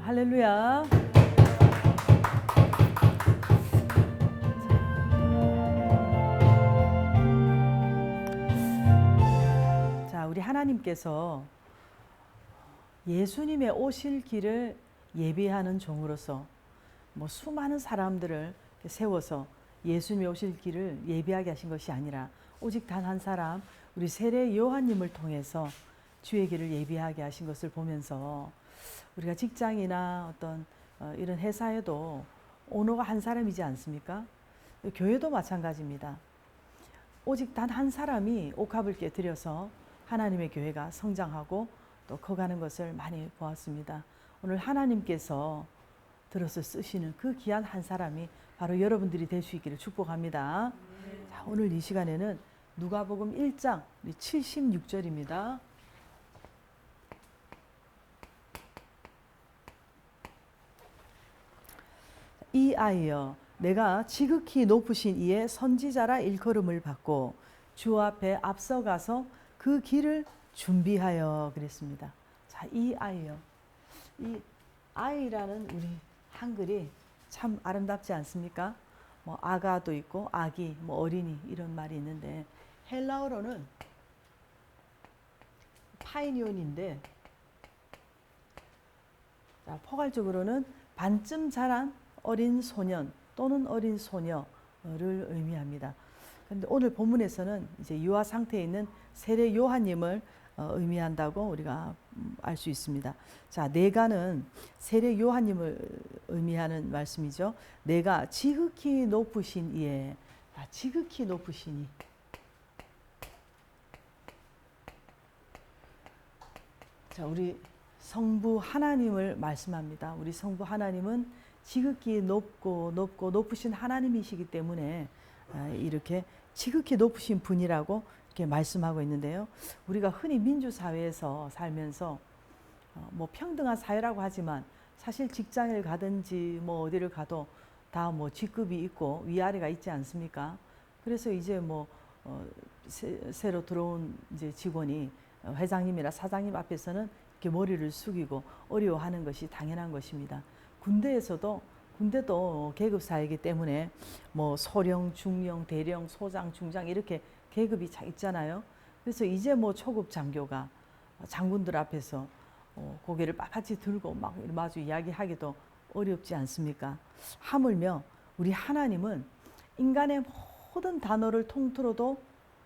할렐루야. 자, 우리 하나님께서 예수님의 오실 길을 예비하는 종으로서 수많은 사람들을 세워서 예수님이 오실 길을 예비하게 하신 것이 아니라 오직 단 한 사람, 우리 세례 요한님을 통해서 주의 길을 예비하게 하신 것을 보면서 우리가 직장이나 어떤 이런 회사에도 오너가 한 사람이지 않습니까? 교회도 마찬가지입니다. 오직 단 한 사람이 옥합을 깨뜨려서 하나님의 교회가 성장하고 또 커가는 것을 많이 보았습니다. 오늘 하나님께서 들어서 쓰시는 그 귀한 한 사람이 바로 여러분들이 될 수 있기를 축복합니다. 자, 오늘 이 시간에는 누가복음 1장 76절입니다. 이 아이여, 내가 지극히 높으신 이의 선지자라 일컬음을 받고 주 앞에 앞서가서 그 길을 준비하여 그랬습니다. 자, 이 아이여, 이 아이라는 우리 한글이 참 아름답지 않습니까? 아가도 있고 아기, 어린이 이런 말이 있는데 헬라어로는 파이니온인데, 자, 포괄적으로는 반쯤 자란 어린 소년 또는 어린 소녀를 의미합니다. 그런데 오늘 본문에서는 이제 유아 상태에 있는 세례 요한님을 의미한다고 우리가 알 수 있습니다. 자, 내가는 세례 요한님을 의미하는 말씀이죠. 내가 지극히 높으신 이에, 지극히 높으신 이. 자, 우리 성부 하나님을 말씀합니다. 우리 성부 하나님은 지극히 높고 높으신 하나님이시기 때문에 이렇게 지극히 높으신 분이라고 이렇게 말씀하고 있는데요. 우리가 흔히 민주사회에서 살면서 평등한 사회라고 하지만 사실 직장을 가든지 어디를 가도 다 직급이 있고 위아래가 있지 않습니까? 그래서 이제 새로 들어온 이제 직원이 회장님이나 사장님 앞에서는 이렇게 머리를 숙이고 어려워하는 것이 당연한 것입니다. 군대도 계급 사회이기 때문에 소령, 중령, 대령, 소장, 중장 이렇게 계급이 있잖아요. 그래서 이제 초급 장교가 장군들 앞에서 고개를 빳빳이 들고 막 마주 이야기하기도 어렵지 않습니까? 하물며 우리 하나님은 인간의 모든 단어를 통틀어도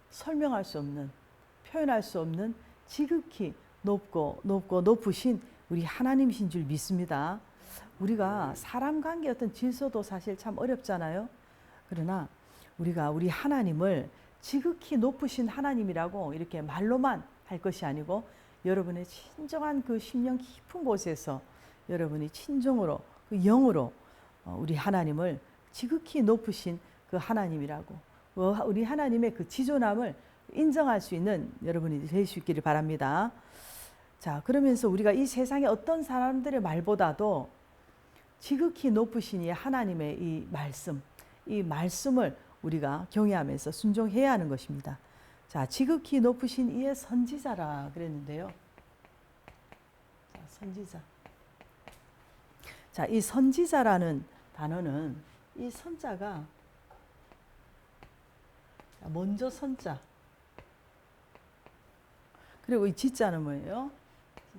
설명할 수 없는, 표현할 수 없는 지극히 높고 높으신 우리 하나님이신 줄 믿습니다. 우리가 사람 관계 어떤 질서도 사실 참 어렵잖아요. 그러나 우리가 우리 하나님을 지극히 높으신 하나님이라고 이렇게 말로만 할 것이 아니고 여러분의 진정한 그 심령 깊은 곳에서 여러분이 친정으로 그 영으로 우리 하나님을 지극히 높으신 그 하나님이라고, 우리 하나님의 그 지존함을 인정할 수 있는 여러분이 될 수 있기를 바랍니다. 자, 그러면서 우리가 이 세상의 어떤 사람들의 말보다도 지극히 높으신 이 하나님의 이 말씀을 우리가 경외하면서 순종해야 하는 것입니다. 자, 지극히 높으신 이의 선지자라 그랬는데요. 자, 선지자. 자, 이 선지자라는 단어는 이 선자가 먼저 선자. 그리고 이 지자는 뭐예요?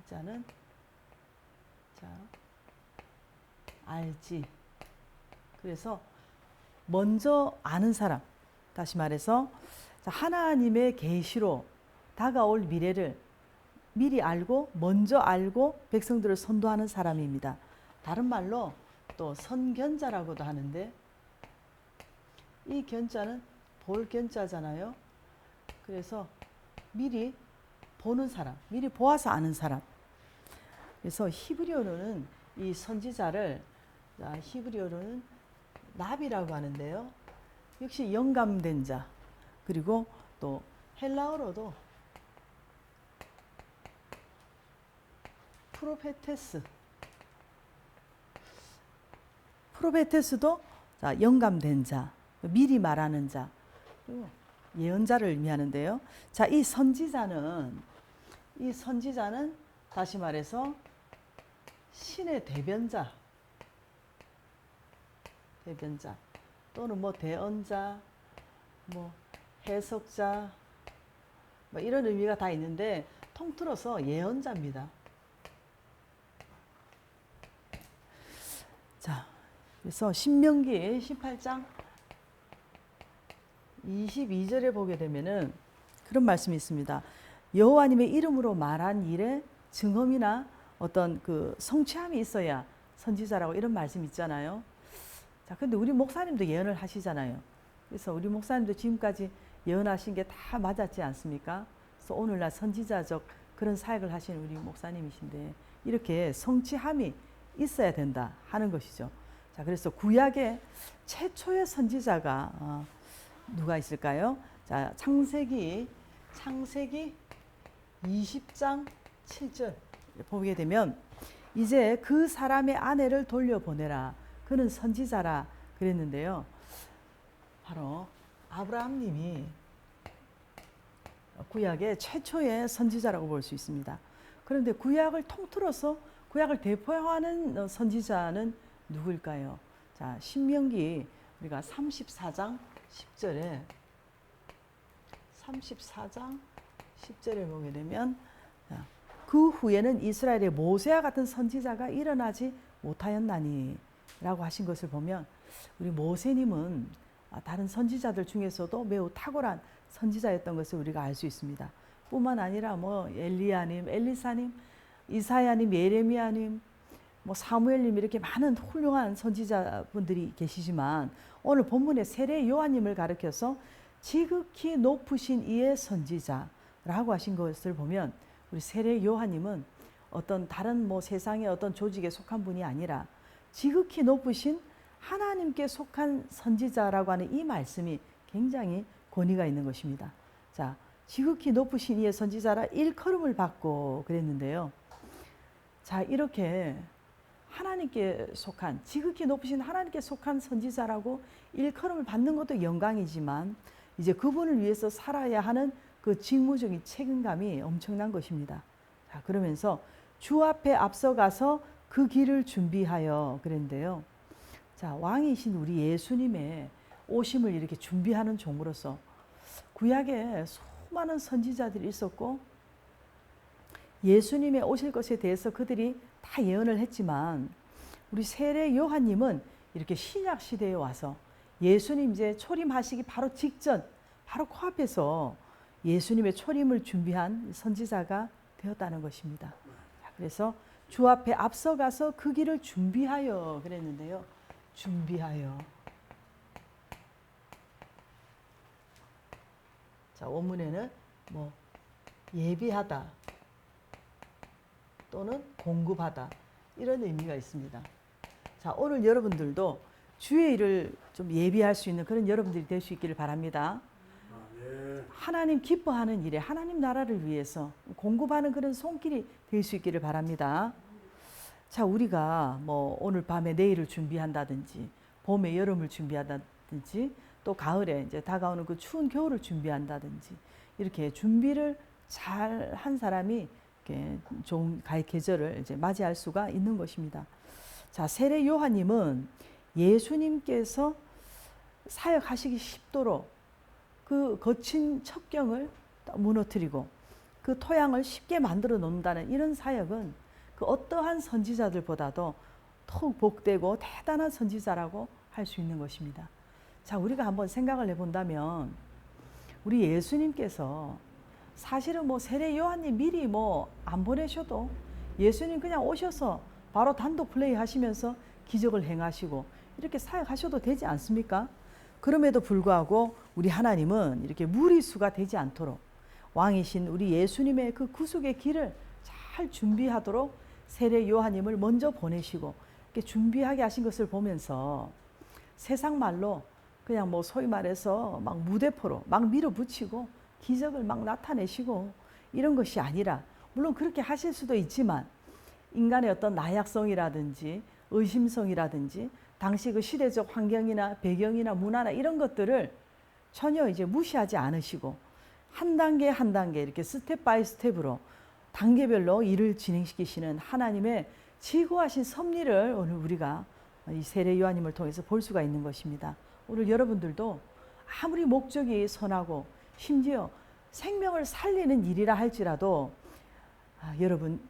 지자는 알지. 그래서 먼저 아는 사람. 다시 말해서 하나님의 계시로 다가올 미래를 미리 알고 먼저 알고 백성들을 선도하는 사람입니다. 다른 말로 또 선견자라고도 하는데, 이 견자는 볼 견자잖아요. 그래서 미리 보는 사람, 미리 보아서 아는 사람. 그래서 히브리어로는 이 선지자를 히브리어로는 나비라고 하는데요. 역시 영감된 자. 그리고 또 헬라어로도 프로페테스도 영감된 자, 미리 말하는 자, 그리고 예언자를 의미하는데요. 자, 이 선지자는 다시 말해서 신의 대변자 또는 뭐 대언자, 뭐 해석자, 뭐 이런 의미가 다 있는데 통틀어서 예언자입니다. 자, 그래서 신명기 18장 22절에 보게 되면은 그런 말씀이 있습니다. 여호와님의 이름으로 말한 일에 증언이나 어떤 그 성취함이 있어야 선지자라고 이런 말씀 있잖아요. 자, 근데 우리 목사님도 예언을 하시잖아요. 그래서 우리 목사님도 지금까지 예언하신 게 다 맞았지 않습니까? 그래서 오늘날 선지자적 그런 사역을 하시는 우리 목사님이신데 이렇게 성취함이 있어야 된다 하는 것이죠. 자, 그래서 구약의 최초의 선지자가 누가 있을까요? 자, 창세기 20장 7절 보게 되면 이제 그 사람의 아내를 돌려보내라. 그는 선지자라 그랬는데요. 바로 아브라함님이 구약의 최초의 선지자라고 볼 수 있습니다. 그런데 구약을 통틀어서 구약을 대표하는 선지자는 누구일까요? 자, 신명기 우리가 34장 10절에 보게 되면 그 후에는 이스라엘의 모세와 같은 선지자가 일어나지 못하였나니 라고 하신 것을 보면 우리 모세님은 다른 선지자들 중에서도 매우 탁월한 선지자였던 것을 우리가 알 수 있습니다. 뿐만 아니라 뭐 엘리야님, 엘리사님, 이사야님, 예레미야님, 뭐 사무엘님 이렇게 많은 훌륭한 선지자분들이 계시지만 오늘 본문의 세례 요한님을 가리켜서 지극히 높으신 이의 선지자라고 하신 것을 보면 우리 세례 요한님은 어떤 다른 뭐 세상의 어떤 조직에 속한 분이 아니라 지극히 높으신 하나님께 속한 선지자라고 하는 이 말씀이 굉장히 권위가 있는 것입니다. 자, 지극히 높으신 이의 선지자라 일컬음을 받고 그랬는데요. 자, 이렇게 하나님께 속한 지극히 높으신 하나님께 속한 선지자라고 일컬음을 받는 것도 영광이지만 이제 그분을 위해서 살아야 하는 그 직무적인 책임감이 엄청난 것입니다. 자, 그러면서 주 앞에 앞서가서 그 길을 준비하여 그랬는데요. 자, 왕이신 우리 예수님의 오심을 이렇게 준비하는 종으로서 구약에 수많은 선지자들이 있었고 예수님의 오실 것에 대해서 그들이 다 예언을 했지만 우리 세례 요한님은 이렇게 신약 시대에 와서 예수님 이제 초림하시기 바로 직전 바로 코앞에서 예수님의 초림을 준비한 선지자가 되었다는 것입니다. 그래서 주 앞에 앞서가서 그 길을 준비하여 그랬는데요. 준비하여. 자, 원문에는 뭐 예비하다 또는 공급하다 이런 의미가 있습니다. 자, 오늘 여러분들도 주의 일을 좀 예비할 수 있는 그런 여러분들이 될 수 있기를 바랍니다. 하나님 기뻐하는 일에 하나님 나라를 위해서 공급하는 그런 손길이 될 수 있기를 바랍니다. 자, 우리가 뭐 오늘 밤에 내일을 준비한다든지 봄에 여름을 준비한다든지 또 가을에 이제 다가오는 그 추운 겨울을 준비한다든지 이렇게 준비를 잘 한 사람이 이렇게 좋은 계절을 이제 맞이할 수가 있는 것입니다. 자, 세례 요한님은 예수님께서 사역하시기 쉽도록 그 거친 첩경을 무너뜨리고 그 토양을 쉽게 만들어 놓는다는 이런 사역은 그 어떠한 선지자들보다도 더욱 복되고 대단한 선지자라고 할 수 있는 것입니다. 자, 우리가 한번 생각을 해본다면 우리 예수님께서 사실은 뭐 세례 요한님 미리 뭐 안 보내셔도 예수님 그냥 오셔서 바로 단독 플레이 하시면서 기적을 행하시고 이렇게 사역하셔도 되지 않습니까? 그럼에도 불구하고 우리 하나님은 이렇게 무리수가 되지 않도록 왕이신 우리 예수님의 그 구속의 길을 잘 준비하도록 세례 요한님을 먼저 보내시고 이렇게 준비하게 하신 것을 보면서 세상 말로 그냥 뭐 소위 말해서 막 무대포로 막 밀어붙이고 기적을 막 나타내시고 이런 것이 아니라 물론 그렇게 하실 수도 있지만 인간의 어떤 나약성이라든지 의심성이라든지 당시 그 시대적 환경이나 배경이나 문화나 이런 것들을 전혀 이제 무시하지 않으시고 한 단계 한 단계 이렇게 스텝 바이 스텝으로 단계별로 일을 진행시키시는 하나님의 지고하신 섭리를 오늘 우리가 이 세례 요한님을 통해서 볼 수가 있는 것입니다. 오늘 여러분들도 아무리 목적이 선하고 심지어 생명을 살리는 일이라 할지라도 여러분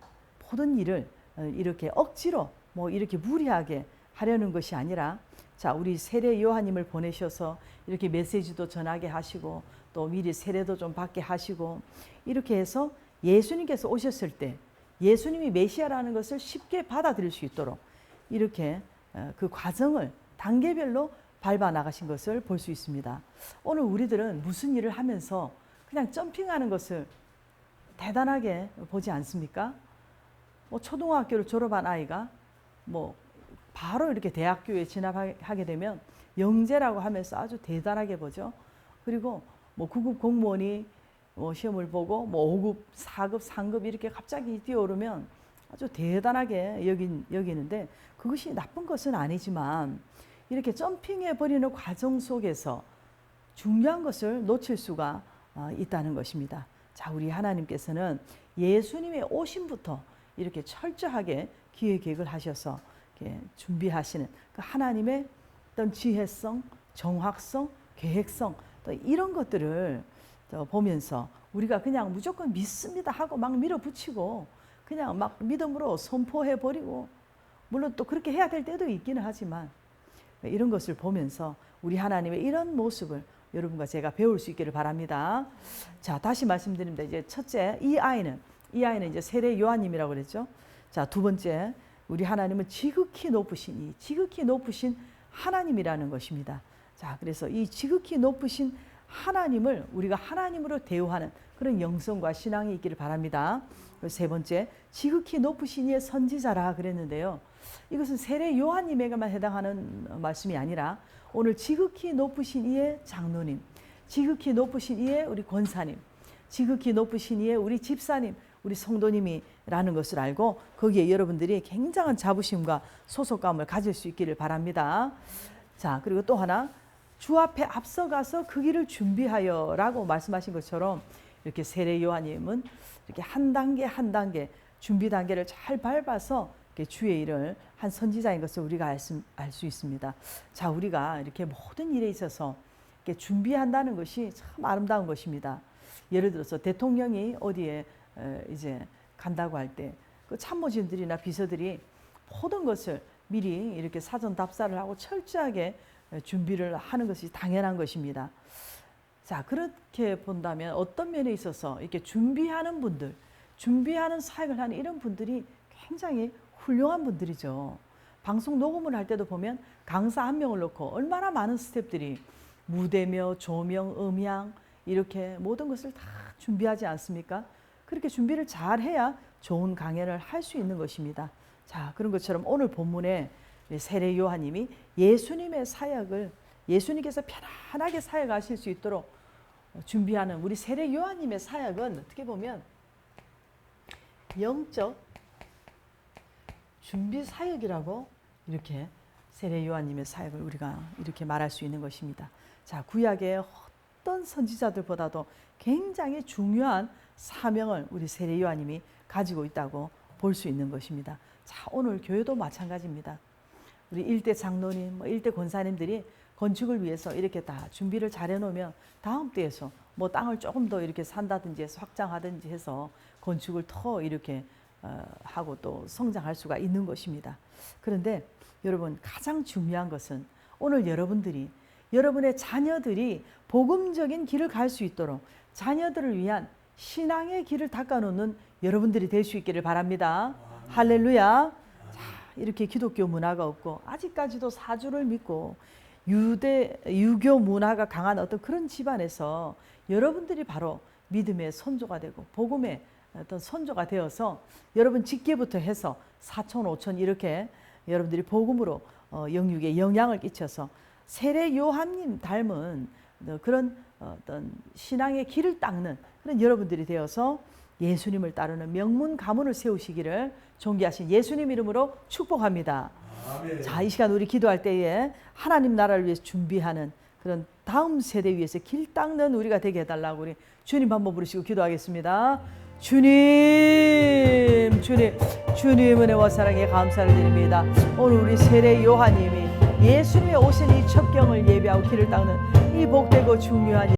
모든 일을 이렇게 억지로 뭐 이렇게 무리하게 하려는 것이 아니라 자, 우리 세례 요한님을 보내셔서 이렇게 메시지도 전하게 하시고 또 미리 세례도 좀 받게 하시고 이렇게 해서 예수님께서 오셨을 때 예수님이 메시아라는 것을 쉽게 받아들일 수 있도록 이렇게 그 과정을 단계별로 밟아 나가신 것을 볼 수 있습니다. 오늘 우리들은 무슨 일을 하면서 그냥 점핑하는 것을 대단하게 보지 않습니까? 뭐 초등학교를 졸업한 아이가 뭐 바로 이렇게 대학교에 진학하게 되면 영재라고 하면서 아주 대단하게 보죠. 그리고 뭐 9급 공무원이 뭐 시험을 보고 뭐 5급, 4급, 3급 이렇게 갑자기 뛰어오르면 아주 대단하게 여기는데 그것이 나쁜 것은 아니지만 이렇게 점핑해 버리는 과정 속에서 중요한 것을 놓칠 수가 있다는 것입니다. 자, 우리 하나님께서는 예수님의 오심부터 이렇게 철저하게 기획 계획을 하셔서 이렇게 준비하시는 그 하나님의 어떤 지혜성, 정확성, 계획성 또 이런 것들을 보면서 우리가 그냥 무조건 믿습니다 하고 막 밀어붙이고 그냥 막 믿음으로 선포해 버리고 물론 또 그렇게 해야 될 때도 있기는 하지만 이런 것을 보면서 우리 하나님의 이런 모습을 여러분과 제가 배울 수 있기를 바랍니다. 자, 다시 말씀드립니다. 이제 첫째, 이 아이는 이제 세례 요한님이라고 그랬죠. 자, 두 번째, 우리 하나님은 지극히 높으신 하나님이라는 것입니다. 자, 그래서 이 지극히 높으신 하나님을 우리가 하나님으로 대우하는 그런 영성과 신앙이 있기를 바랍니다. 세 번째, 지극히 높으신 이의 선지자라 그랬는데요. 이것은 세례 요한님에게만 해당하는 말씀이 아니라 오늘 지극히 높으신 이의 장로님, 지극히 높으신 이의 우리 권사님, 지극히 높으신 이의 우리 집사님, 우리 성도님이라는 것을 알고 거기에 여러분들이 굉장한 자부심과 소속감을 가질 수 있기를 바랍니다. 자, 그리고 또 하나, 주 앞에 앞서가서 그 길을 준비하여 라고 말씀하신 것처럼 이렇게 세례 요한님은 이렇게 한 단계 한 단계 준비 단계를 잘 밟아서 주의 일을 한 선지자인 것을 우리가 알 수 있습니다. 자, 우리가 이렇게 모든 일에 있어서 이렇게 준비한다는 것이 참 아름다운 것입니다. 예를 들어서 대통령이 어디에 이제 간다고 할 때 그 참모진들이나 비서들이 모든 것을 미리 이렇게 사전 답사를 하고 철저하게 준비를 하는 것이 당연한 것입니다. 자, 그렇게 본다면 어떤 면에 있어서 이렇게 준비하는 분들, 준비하는 사역을 하는 이런 분들이 굉장히 훌륭한 분들이죠. 방송 녹음을 할 때도 보면 강사 한 명을 놓고 얼마나 많은 스태프들이 무대며 조명, 음향 이렇게 모든 것을 다 준비하지 않습니까? 그렇게 준비를 잘 해야 좋은 강연을 할 수 있는 것입니다. 자, 그런 것처럼 오늘 본문에 세례 요한님이 예수님의 사역을 예수님께서 편안하게 사역하실 수 있도록 준비하는 우리 세례 요한님의 사역은 어떻게 보면 영적 준비 사역이라고 이렇게 세례 요한님의 사역을 우리가 이렇게 말할 수 있는 것입니다. 자, 구약의 어떤 선지자들보다도 굉장히 중요한 사명을 우리 세례 요한님이 가지고 있다고 볼 수 있는 것입니다. 자, 오늘 교회도 마찬가지입니다. 우리 일대 장로님, 일대 권사님들이 건축을 위해서 이렇게 다 준비를 잘 해놓으면 다음 때에서 뭐 땅을 조금 더 이렇게 산다든지 해서 확장하든지 해서 건축을 더 이렇게 하고 또 성장할 수가 있는 것입니다. 그런데 여러분, 가장 중요한 것은 오늘 여러분의 자녀들이 복음적인 길을 갈 수 있도록 자녀들을 위한 신앙의 길을 닦아놓는 여러분들이 될 수 있기를 바랍니다. 할렐루야. 자, 이렇게 기독교 문화가 없고 아직까지도 사주를 믿고 유교 문화가 강한 어떤 그런 집안에서 여러분들이 바로 믿음의 선조가 되고 복음의 어떤 선조가 되어서 여러분 직계부터 해서 4천, 5천 이렇게 여러분들이 복음으로 영육에 영향을 끼쳐서 세례 요한님 닮은 그런 어떤 신앙의 길을 닦는 그런 여러분들이 되어서 예수님을 따르는 명문 가문을 세우시기를 존귀하신 예수님 이름으로 축복합니다. 아멘. 자, 이 시간 우리 기도할 때에 하나님 나라를 위해서 준비하는 그런 다음 세대 위해서 길 닦는 우리가 되게 해달라고 우리 주님 한번 부르시고 기도하겠습니다. 주님, 주님 은혜와 사랑에 감사를 드립니다. 오늘 우리 세례 요한님이 예수님의 오신 이 첩경을 예배하고 길을 닦는 이 복되고 중요한